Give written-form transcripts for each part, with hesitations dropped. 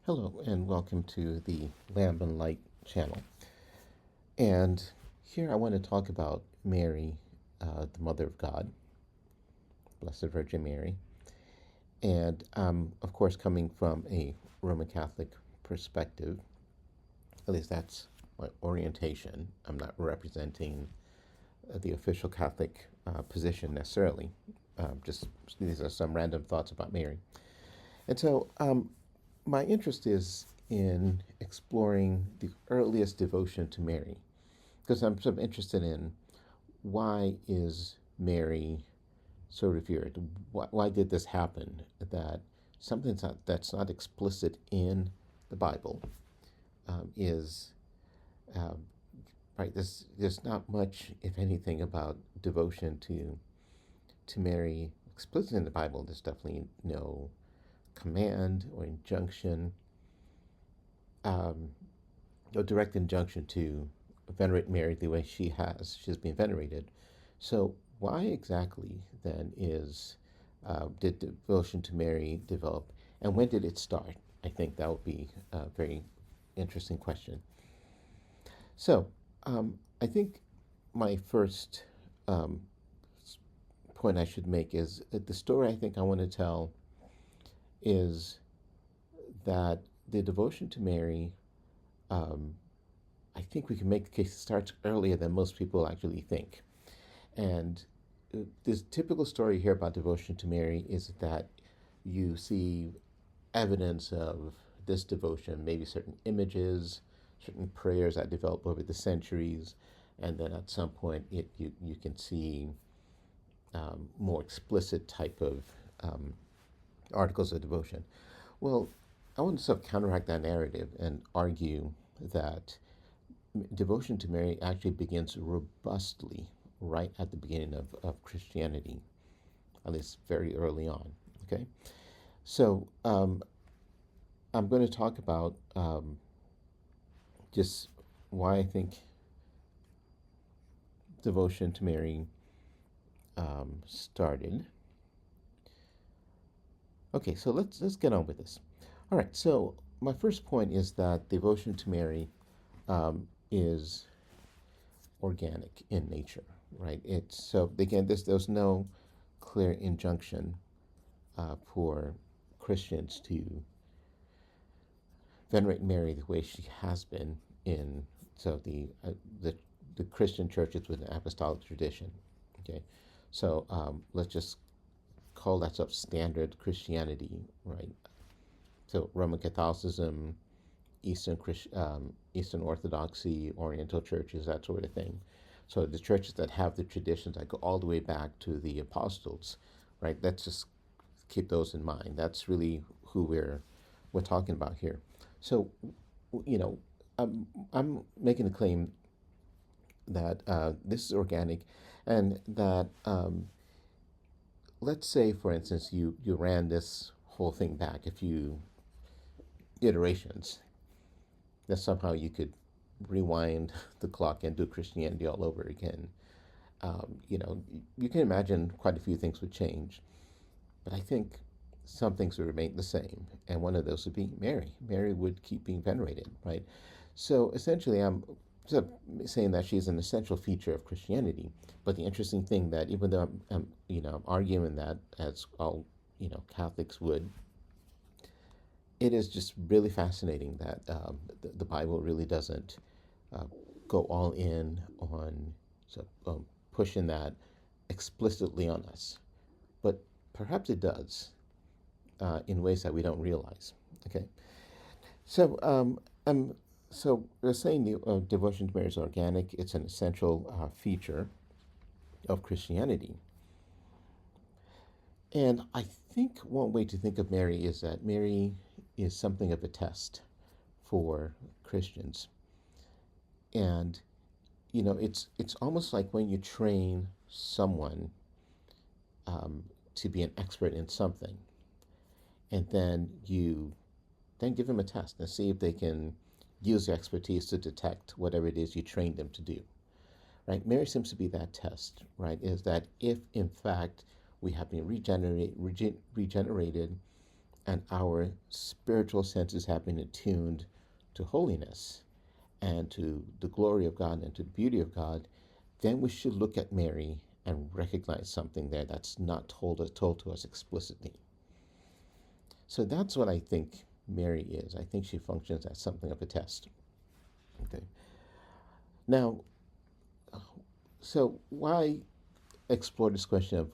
Hello and welcome to the Lamb and Light channel. And here I want to talk about Mary, the Mother of God, Blessed Virgin Mary. And of course, coming from a Roman Catholic perspective, at least that's my orientation. I'm not representing the official Catholic position necessarily. Just these are some random thoughts about Mary. And so my interest is in exploring the earliest devotion to Mary, because I'm sort of interested in why is Mary so revered? Why did this happen? That something that's not explicit in the Bible is um, right. There's not much, if anything, about devotion to Mary explicit in the Bible. There's definitely no command or injunction, um, no direct injunction to venerate Mary the way she's been venerated. So why exactly then did devotion to Mary develop, and when did it start? I think that would be a very interesting question. So I think my first um, point I should make is that the story I think I want to tell is that the devotion to Mary, um, I think we can make the case it starts earlier than most people actually think. And this typical story here about devotion to Mary is that you see evidence of this devotion, maybe certain images, certain prayers that develop over the centuries, and then at some point you can see more explicit type of um, articles of devotion. Well, I want to sort of counteract that narrative and argue that devotion to Mary actually begins robustly right at the beginning of Christianity, at least very early on. Okay, so I'm going to talk about just why I think devotion to Mary started. Okay, so let's get on with this. All right, so my first point is that devotion to Mary is organic in nature, right? It's so again, there's no clear injunction for Christians to venerate Mary the way she has been in so the Christian churches with an apostolic tradition. Okay, so let's just call that sort of standard Christianity, right? So Roman Catholicism, Eastern Orthodoxy, Oriental churches, that sort of thing. So the churches that have the traditions that go all the way back to the apostles, right? Let's just keep those in mind. That's really who we're talking about here. So, you know, I'm making the claim that this is organic, and that let's say, for instance, you ran this whole thing back a few iterations, that somehow you could rewind the clock and do Christianity all over again. You can imagine quite a few things would change, but I think some things would remain the same, and one of those would be Mary. Mary would keep being venerated, right? So essentially, I'm sort of saying that she's an essential feature of Christianity. But the interesting thing that even though I'm arguing that as all Catholics would, it is just really fascinating that the Bible really doesn't uh, go all in on pushing that explicitly on us, but perhaps it does in ways that we don't realize. Okay, so so we're saying the devotion to Mary is organic. It's an essential feature of Christianity, and I think one way to think of Mary is that Mary is something of a test for Christians. And it's almost like when you train someone to be an expert in something, and then you then give them a test and see if they can use their expertise to detect whatever it is you trained them to do. Right? Mary seems to be that test. Right? Is that if in fact we have been regenerated and our spiritual senses have been attuned to holiness and to the glory of God and to the beauty of God, then we should look at Mary and recognize something there that's not told to us explicitly. So that's what I think Mary is. I think she functions as something of a test. Okay. Now, so why explore this question of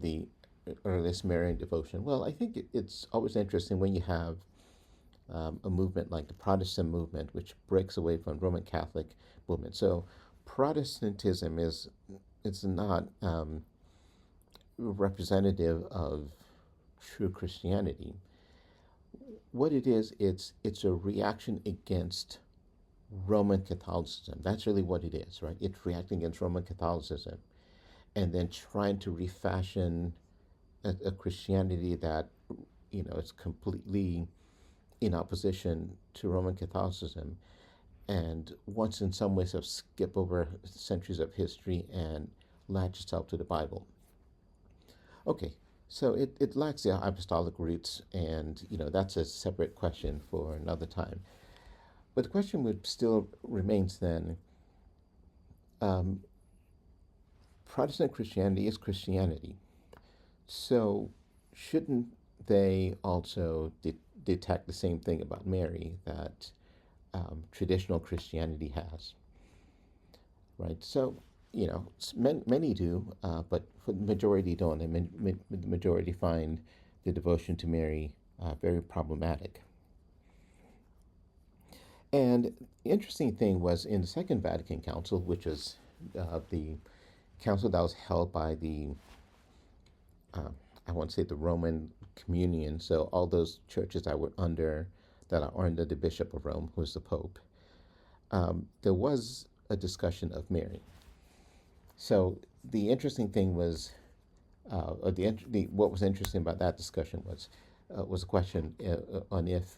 the earliest Marian devotion? Well, I think it's always interesting when you have a movement like the Protestant movement, which breaks away from Roman Catholic movement. So Protestantism is it's not representative of true Christianity. What it is, it's a reaction against Roman Catholicism. That's really what it is, right? It's reacting against Roman Catholicism and then trying to refashion a Christianity that, is completely in opposition to Roman Catholicism and wants in some ways to skip over centuries of history and latch itself to the Bible. Okay, so it lacks the apostolic roots, and that's a separate question for another time. But the question would still remains then: um, Protestant Christianity is Christianity, so shouldn't they also detect the same thing about Mary that traditional Christianity has? Right. So many do, but for the majority don't, and the majority find the devotion to Mary very problematic. And the interesting thing was in the Second Vatican Council, which was the council that was held by uh, I want to say the Roman Communion, so all those churches that are under the Bishop of Rome, who is the Pope. There was a discussion of Mary. So the interesting thing was, or what was interesting about that discussion was a question on if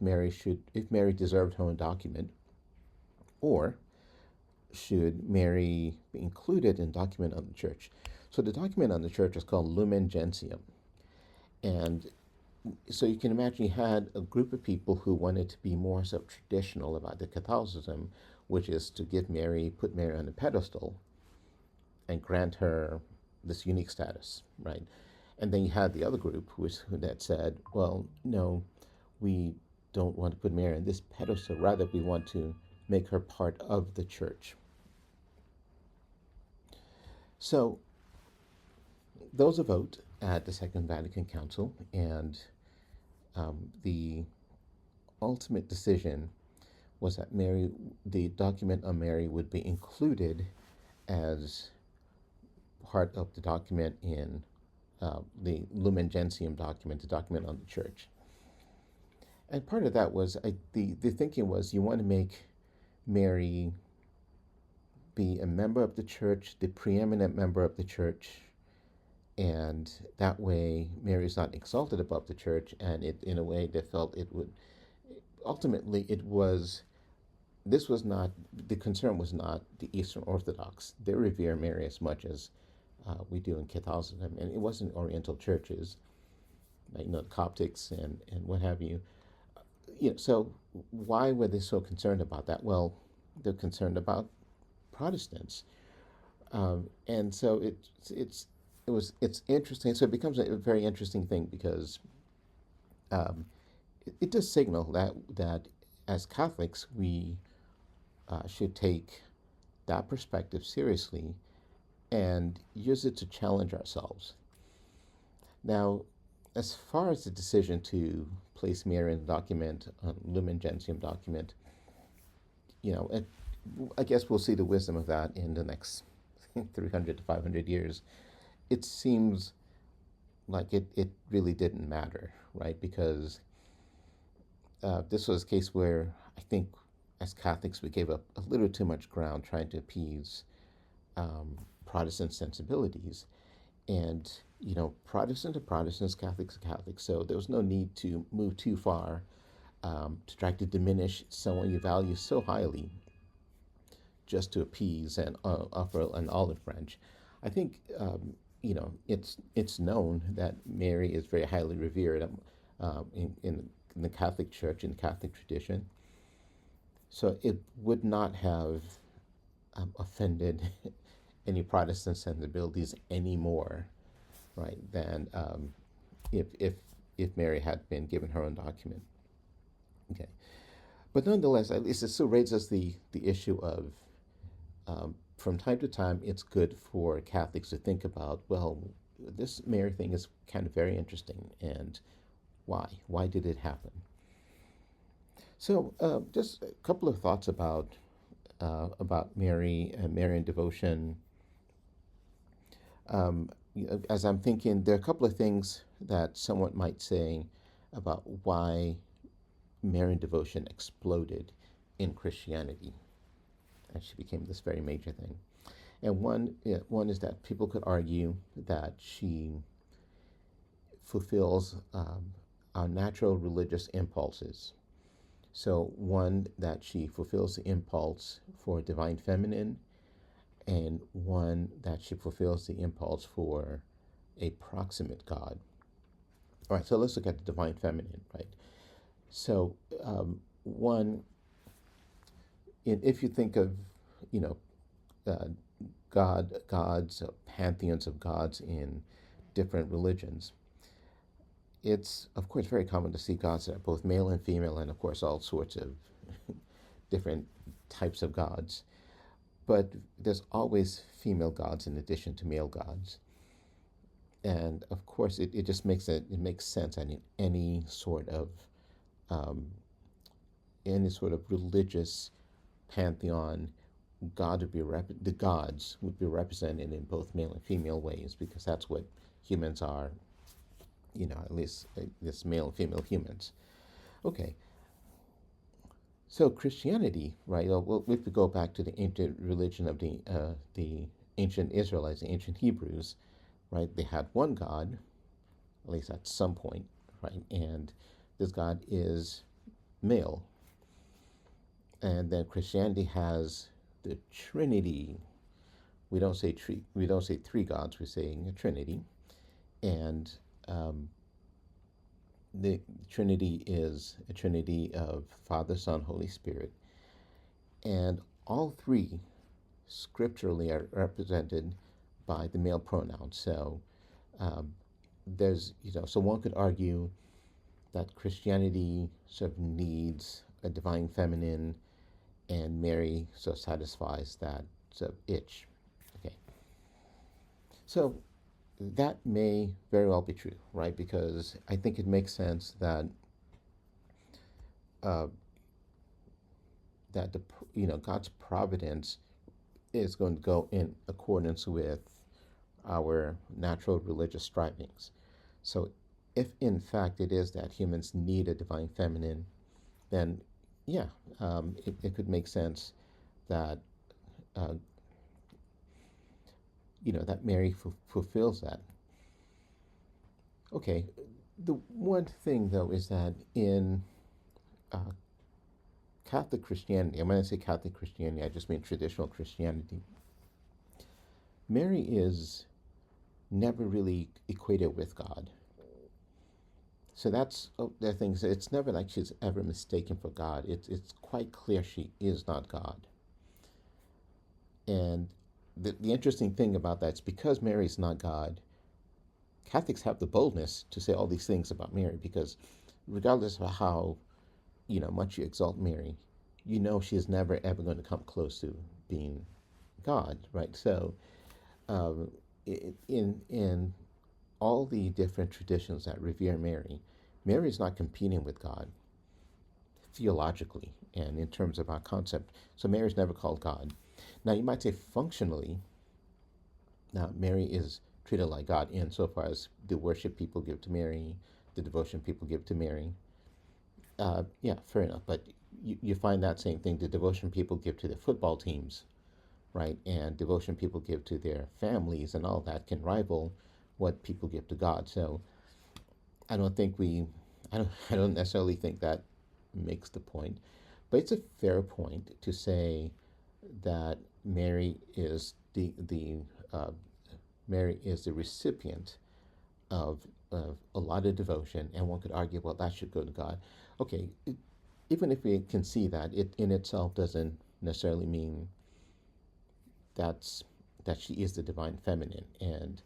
Mary deserved her own document, or should Mary be included in document on the church. So the document on the church is called Lumen Gentium, and so you can imagine you had a group of people who wanted to be more so traditional about the Catholicism, which is to put Mary on a pedestal, and grant her this unique status, right? And then you had the other group that said, well, no, we don't want to put Mary on this pedestal. Rather, we want to make her part of the church. So those a vote at the Second Vatican Council, and the ultimate decision was that the document on Mary, would be included as part of the document in the Lumen Gentium document, the document on the church. And part of that was the thinking was you want to make Mary be a member of the church, the preeminent member of the church, and that way Mary is not exalted above the church, and in a way they felt it would ultimately the concern was not the Eastern Orthodox. They revere Mary as much as we do in Catholicism, and it wasn't Oriental churches, like the Coptics and what have you. So why were they so concerned about that? Well, they're concerned about Protestants, and so it's interesting. So it becomes a very interesting thing because it does signal that as Catholics we should take that perspective seriously and use it to challenge ourselves. Now, as far as the decision to place Mary in the document, Lumen Gentium document, I guess we'll see the wisdom of that in the next 300 to 500 years. It seems like it really didn't matter, right? Because this was a case where I think as Catholics we gave up a little too much ground trying to appease Protestant sensibilities. And, Protestants are Protestants, Catholics are Catholics. So there was no need to move too far to try to diminish someone you value so highly just to appease and offer an olive branch. I think it's known that Mary is very highly revered in the Catholic Church, in the Catholic tradition. So it would not have offended any Protestant sensibilities anymore, right, than if, if, if Mary had been given her own document. Okay. But nonetheless, at least it still raises the issue of from time to time, it's good for Catholics to think about, well, this Mary thing is kind of very interesting, and why? Why did it happen? So, just a couple of thoughts about Mary and Marian devotion. As I'm thinking, there are a couple of things that someone might say about why Marian devotion exploded in Christianity, and she became this very major thing. And one is that people could argue that she fulfills our natural religious impulses. So, one, that she fulfills the impulse for divine feminine, and one, that she fulfills the impulse for a proximate God. All right, so let's look at the divine feminine, right? So, one, if you think of, you know, uh, gods, pantheons of gods in different religions, it's of course very common to see gods that are both male and female, and of course all sorts of different types of gods. But there's always female gods in addition to male gods, and of course it just makes sense. I mean, um, any sort of religious pantheon, the gods would be represented in both male and female ways, because that's what humans are, at least this male and female humans. Okay, so Christianity, right? Well, if we go back to the ancient religion of the ancient Israelites, the ancient Hebrews, right? They had one God, at least at some point, right? And this God is male. And then Christianity has the Trinity. We don't say three gods. We're saying a Trinity, and the Trinity is a Trinity of Father, Son, Holy Spirit, and all three scripturally are represented by the male pronoun. So um, so one could argue that Christianity sort of needs a divine feminine, and Mary so satisfies that sort of itch. Okay, so that may very well be true, right? Because I think it makes sense that uh, that God's providence is going to go in accordance with our natural religious strivings. So, if in fact it is that humans need a divine feminine, then yeah, it could make sense that uh, that Mary fulfills that. Okay, the one thing though is that in uh, Catholic Christianity, and when I say Catholic Christianity, I just mean traditional Christianity, Mary is never really equated with God. So that's the thing. It's never like she's ever mistaken for God. It's quite clear she is not God. And the interesting thing about that is, because Mary is not God, Catholics have the boldness to say all these things about Mary, because regardless of how much you exalt Mary, she is never ever going to come close to being God, right? So um, in all the different traditions that revere Mary, Mary is not competing with God theologically and in terms of our concept. So Mary is never called God. Now you might say functionally, now Mary is treated like God insofar as the worship people give to Mary, the devotion people give to Mary. Yeah, fair enough. But you find that same thing, the devotion people give to their football teams, right? And devotion people give to their families and all that can rival what people give to God. So I don't think I don't necessarily think that makes the point. But it's a fair point to say that Mary is the Mary is the recipient of, a lot of devotion, and one could argue, well, that should go to God. Okay, even if we can see that, it in itself doesn't necessarily mean that's that she is the divine feminine. And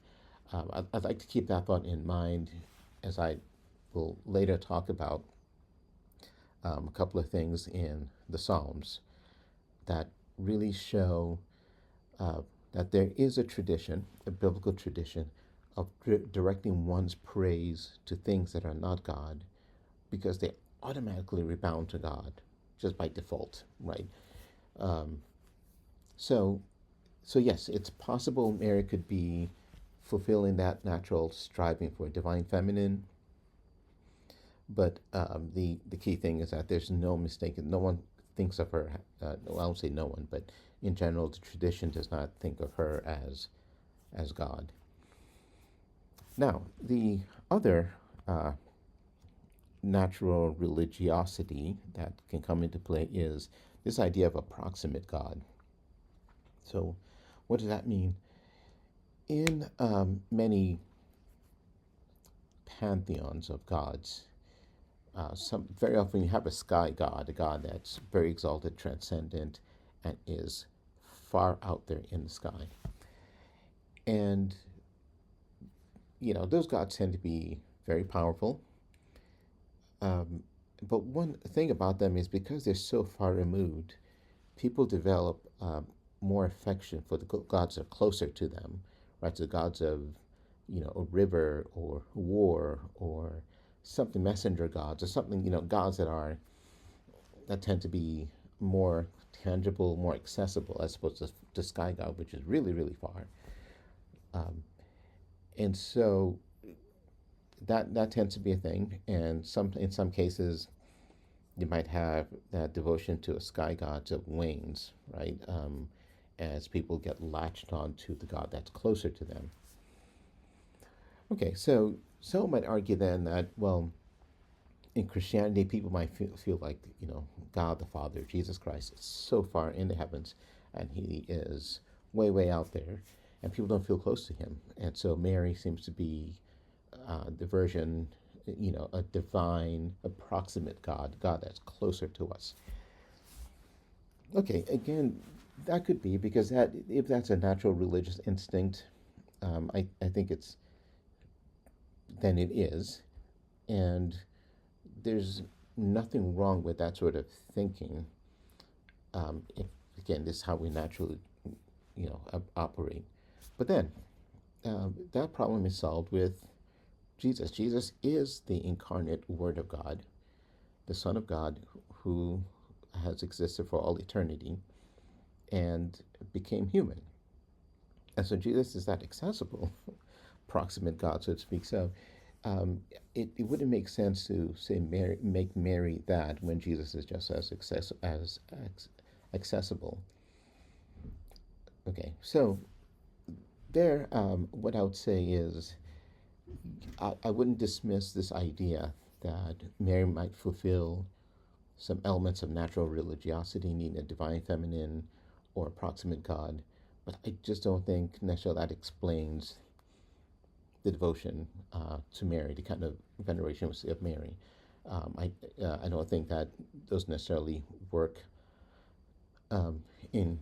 I'd like to keep that thought in mind as I will later talk about a couple of things in the Psalms that really show uh, that there is a tradition, a biblical tradition, of directing one's praise to things that are not God because they automatically rebound to God just by default, right? Um, so, so yes, it's possible Mary could be fulfilling that natural striving for a divine feminine, but the key thing is that there's no mistake. No one thinks of her. Well, I won't say no one, but in general, the tradition does not think of her as God. Now, the other natural religiosity that can come into play is this idea of a proximate God. So, what does that mean? In many pantheons of gods, some very often you have a sky god, a god that's very exalted, transcendent, and is far out there in the sky. And those gods tend to be very powerful. Um, but one thing about them is because they're so far removed, people develop more affection for the gods that are closer to them, right? So the gods of, a river or war or something, messenger gods or something, gods that tend to be more tangible, more accessible as opposed to sky god, which is really, really far. Um, and so that tends to be a thing. And in some cases, you might have that devotion to a sky god of wings, right? As people get latched on to the god that's closer to them. Okay, so some might argue then that, well, in Christianity, people might feel like, God the Father, Jesus Christ, is so far in the heavens, and he is way, way out there, and people don't feel close to him. And so Mary seems to be the version, a divine, approximate God that's closer to us. Okay, again, that could be because if that's a natural religious instinct, I think then it is. And there's nothing wrong with that sort of thinking. If again, this is how we naturally, operate. But then that problem is solved with Jesus. Jesus is the incarnate Word of God, the Son of God, who has existed for all eternity and became human. And so Jesus is that accessible, proximate God, so to speak. So it wouldn't make sense to say make Mary that when Jesus is just as accessible. Okay, so there, what I would say is I wouldn't dismiss this idea that Mary might fulfill some elements of natural religiosity, needing a divine feminine or approximate God, but I just don't think necessarily that explains the devotion to Mary, the kind of veneration we see of Mary. I don't think that those necessarily work in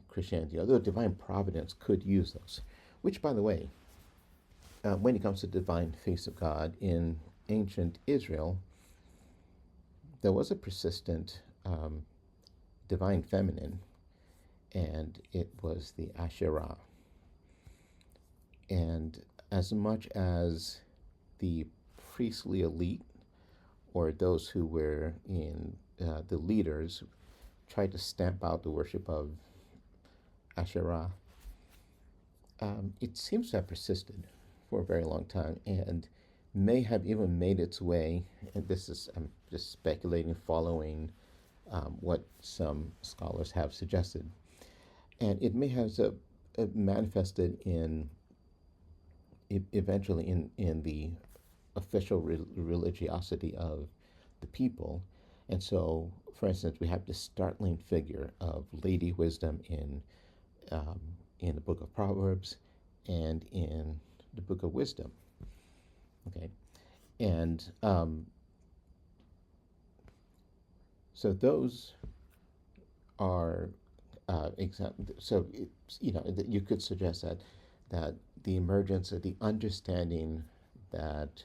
Christianity, although divine providence could use those. Which, by the way, when it comes to divine face of God in ancient Israel, there was a persistent divine feminine, and it was the Asherah. And as much as the priestly elite or those who were in the leaders tried to stamp out the worship of Asherah, it seems to have persisted for a very long time and may have even made its way, and this is, I'm just speculating, following what some scholars have suggested. And it may have manifested eventually in the official religiosity of the people. And so, for instance, we have this startling figure of Lady Wisdom in the book of Proverbs, and in the Book of Wisdom. Okay, and so those are so it's, you could suggest that the emergence of the understanding that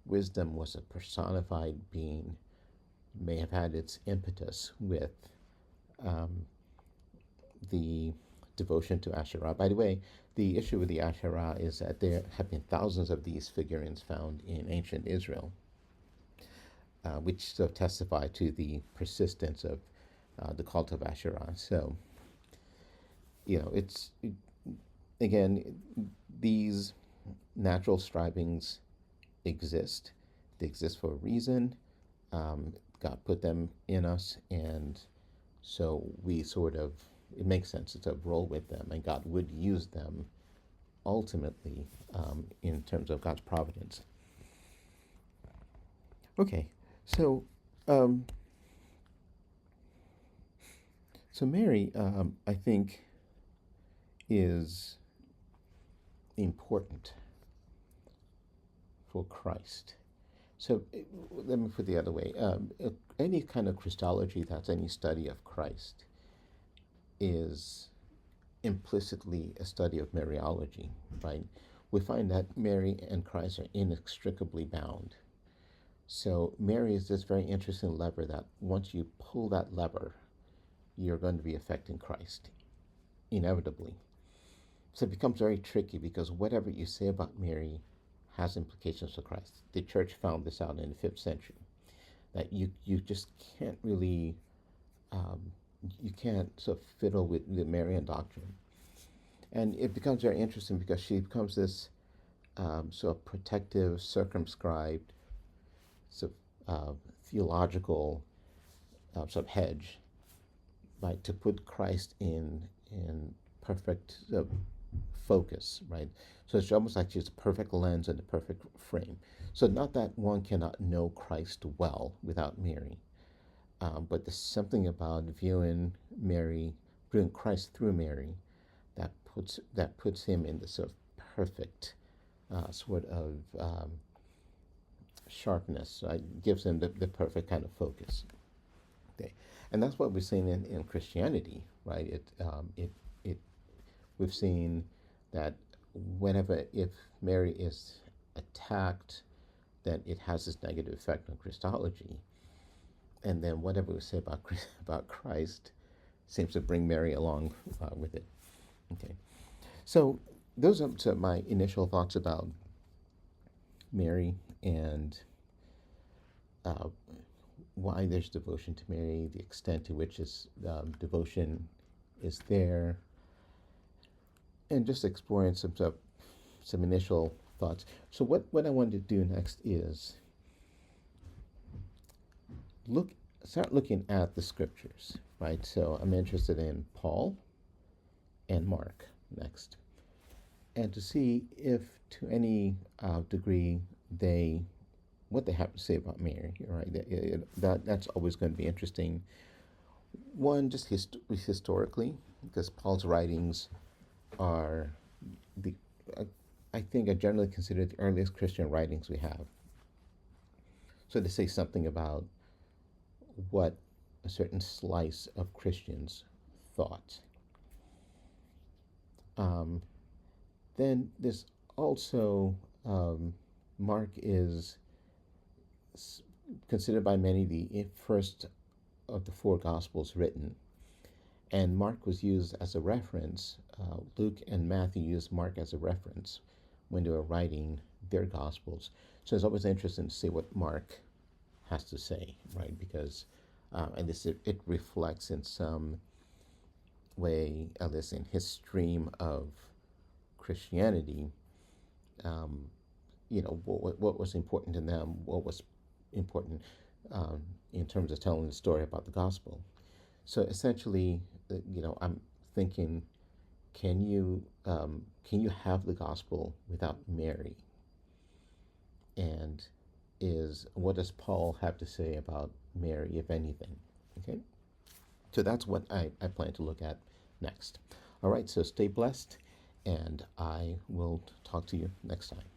wisdom was a personified being may have had its impetus with um, the devotion to Asherah. By the way, the issue with the Asherah is that there have been thousands of these figurines found in ancient Israel, which sort of testify to the persistence of the cult of Asherah. So, it's again, these natural strivings exist. They exist for a reason. God put them in us, and so we it makes sense to roll with them, and God would use them ultimately in terms of God's providence. Okay, so um, Mary, I think, is important for Christ. So let me put it the other way. Any kind of Christology that's any study of Christ is implicitly a study of Mariology, right? We find that Mary and Christ are inextricably bound. So Mary is this very interesting lever that once you pull that lever, you're going to be affecting Christ, inevitably. So it becomes very tricky because whatever you say about Mary has implications for Christ. The church found this out in the 5th century, that you just can't really, you can't sort of fiddle with the Marian doctrine. And it becomes very interesting because she becomes this sort of protective, circumscribed, sort of theological sort of hedge, right, to put Christ in perfect focus, right? So it's almost like she's a perfect lens and a perfect frame. So not that one cannot know Christ well without Mary, but there's something about viewing Christ through Mary, that puts him in the sort of perfect sort of sharpness. Right? Gives him the perfect kind of focus. Okay, and that's what we're seeing in Christianity, right? We've seen that if Mary is attacked, then it has this negative effect on Christology. And then whatever we say about Christ seems to bring Mary along with it. Okay, so those are my initial thoughts about Mary and why there's devotion to Mary, the extent to which devotion is there, and just exploring some initial thoughts. So what I wanted to do next is start looking at the scriptures, right? So I'm interested in Paul and Mark next, and to see if to any degree what they have to say about Mary, right? That's always going to be interesting. One, just historically, because Paul's writings are I think, are generally considered the earliest Christian writings we have. So they say something about what a certain slice of Christians thought. Then there's also Mark is considered by many the first of the 4 Gospels written, and Mark was used as a reference. Luke and Matthew used Mark as a reference when they were writing their Gospels. So it's always interesting to see what Mark has to say, right? Because and it reflects in some way, at least in his stream of Christianity, what was important to them, what was important in terms of telling the story about the gospel. So essentially, I'm thinking, can you have the gospel without Mary? And what does Paul have to say about Mary, if anything? Okay, so that's what I plan to look at next. All right, so stay blessed, and I will talk to you next time.